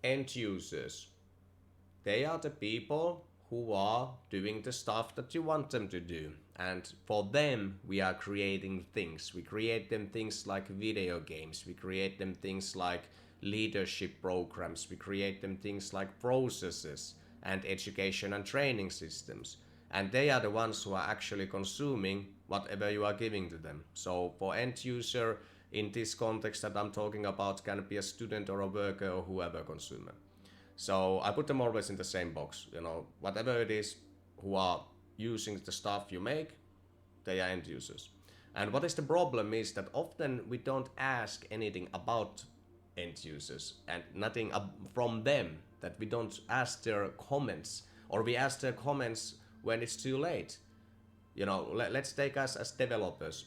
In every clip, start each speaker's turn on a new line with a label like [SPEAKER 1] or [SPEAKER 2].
[SPEAKER 1] end users. They are the people who are doing the stuff that you want them to do. And for them, we are creating things. We create them things like video games. We create them things like leadership programs. We create them things like processes and education and training systems. And they are the ones who are actually consuming whatever you are giving to them. So for end user, in this context that I'm talking about, can be a student or a worker or whoever consumer. So I put them always in the same box. Whatever it is who are using the stuff you make, they are end users. And what is the problem is that often we don't ask anything about end users and nothing from them, that we don't ask their comments, or we ask their comments when it's too late. Let's take us as developers.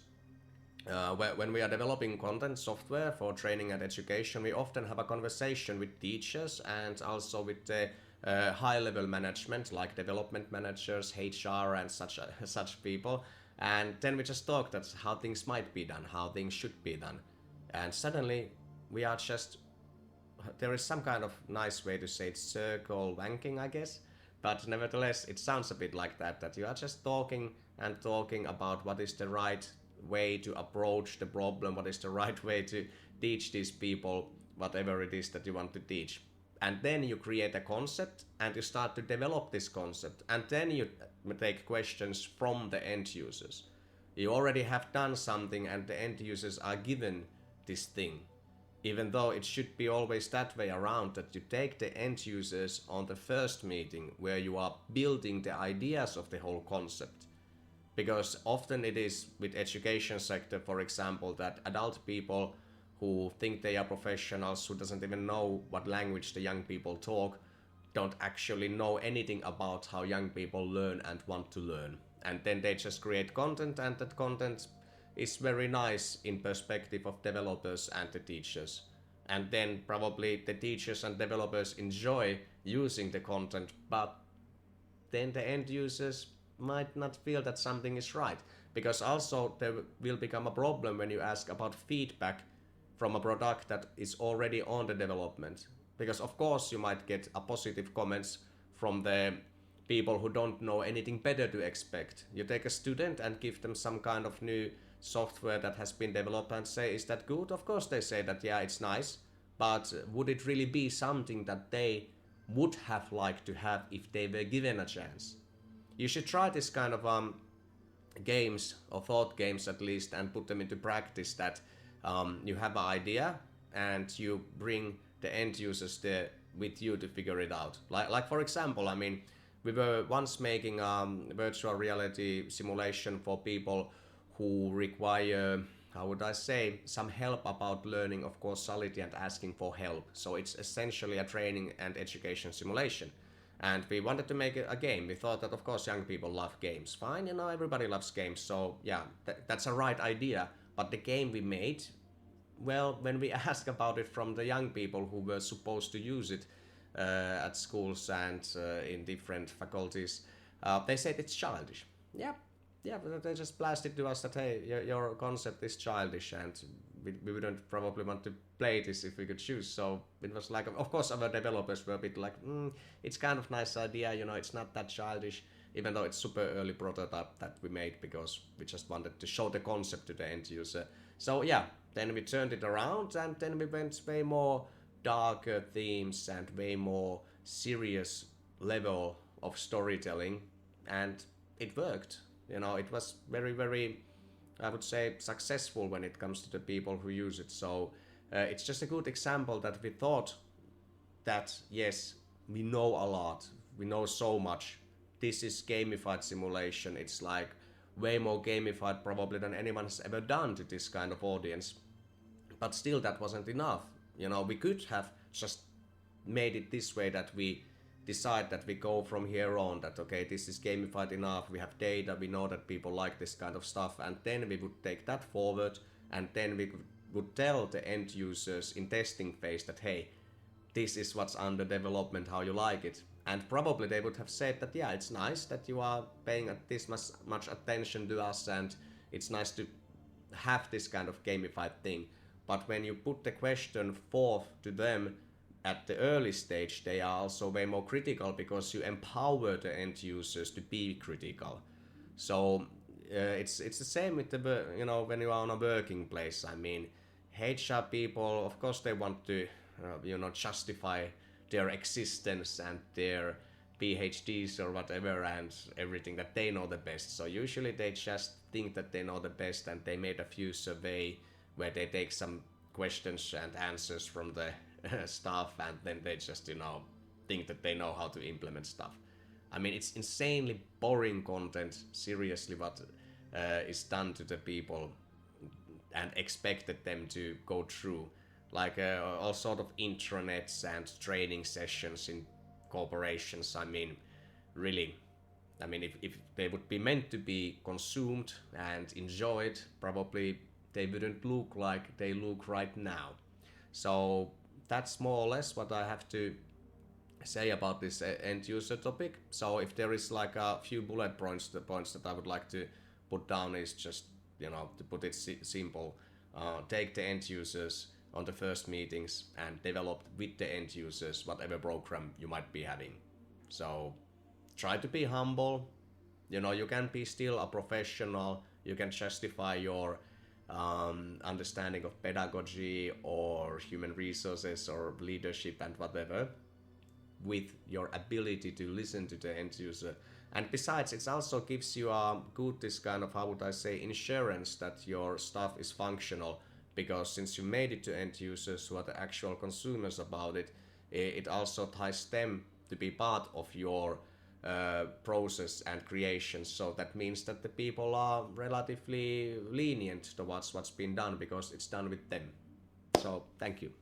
[SPEAKER 1] When we are developing content software for training and education, we often have a conversation with teachers and also with the high-level management, like development managers, HR, and such people. And then we just talk that's how things might be done, how things should be done. And suddenly we are just, there is some kind of nice way to say it, circle wanking, I guess. But nevertheless, it sounds a bit like that you are just talking and talking about what is the right way to approach the problem, what is the right way to teach these people whatever it is that you want to teach. And then you create a concept and you start to develop this concept, and then you take questions from the end users. You already have done something and the end users are given this thing, even though it should be always that way around, that you take the end users on the first meeting where you are building the ideas of the whole concept. Because often it is with education sector, for example, that adult people who think they are professionals, who doesn't even know what language the young people talk, don't actually know anything about how young people learn and want to learn. And then they just create content, and that content is very nice in perspective of developers and the teachers. And then probably the teachers and developers enjoy using the content, but then the end users might not feel that something is right. Because also there will become a problem when you ask about feedback from a product that is already on the development. Because of course you might get a positive comments from the people who don't know anything better to expect. You take a student and give them some kind of new software that has been developed and say, is that good? Of course they say that, yeah, it's nice. But would it really be something that they would have liked to have if they were given a chance? You should try this kind of games, or thought games at least, and put them into practice, that you have an idea and you bring the end users there with you to figure it out. Like for example, I mean, we were once making virtual reality simulation for people who require, how would I say, some help about learning of causality and asking for help. So it's essentially a training and education simulation. And we wanted to make a game. We thought that of course young people love games. Fine, everybody loves games. So yeah, that's a right idea. But the game we made, well, when we asked about it from the young people who were supposed to use it at schools and in different faculties, they said it's childish. Yeah, but they just blasted to us that, hey, your concept is childish and we wouldn't probably want to play this if we could choose. So it was like, of course our developers were a bit like, it's kind of nice idea, it's not that childish, even though it's super early prototype that we made, because we just wanted to show the concept to the end user. So yeah, then we turned it around and then we went way more darker themes and way more serious level of storytelling, and it worked. It was very, very, I would say, successful when it comes to the people who use it. So it's just a good example that we thought that, yes, we know a lot, we know so much. This is gamified simulation. It's like way more gamified probably than anyone has ever done to this kind of audience. But still, that wasn't enough. We could have just made it this way, that we decide that we go from here on, that okay, this is gamified enough, we have data, we know that people like this kind of stuff, and then we would take that forward, and then we would tell the end users in testing phase that, hey, this is what's under development, how you like it. And probably they would have said that, yeah, it's nice that you are paying this much attention to us, and it's nice to have this kind of gamified thing. But when you put the question forth to them, at the early stage, they are also way more critical because you empower the end users to be critical. So it's the same with the when you are on a working place. I mean, HR people, of course, they want to justify their existence and their PhDs or whatever and everything that they know the best. So usually they just think that they know the best, and they made a few survey where they take some questions and answers from the staff, and then they just think that they know how to implement stuff. I mean, it's insanely boring content, seriously, what is done to the people and expected them to go through. Like all sort of intranets and training sessions in corporations. I mean, really, I mean, if they would be meant to be consumed and enjoyed, probably they wouldn't look like they look right now. So that's more or less what I have to say about this end user topic. So if there is like a few bullet points, the points that I would like to put down is just, to put it simple, take the end users on the first meetings and develop with the end users whatever program you might be having. So try to be humble. You can be still a professional. You can justify your understanding of pedagogy or human resources or leadership and whatever with your ability to listen to the end user. And besides, it also gives you a good, this kind of, how would I say, insurance that your stuff is functional, because since you made it to end users who are the actual consumers about it, it also ties them to be part of your process and creation. So that means that the people are relatively lenient towards what's been done because it's done with them. So thank you.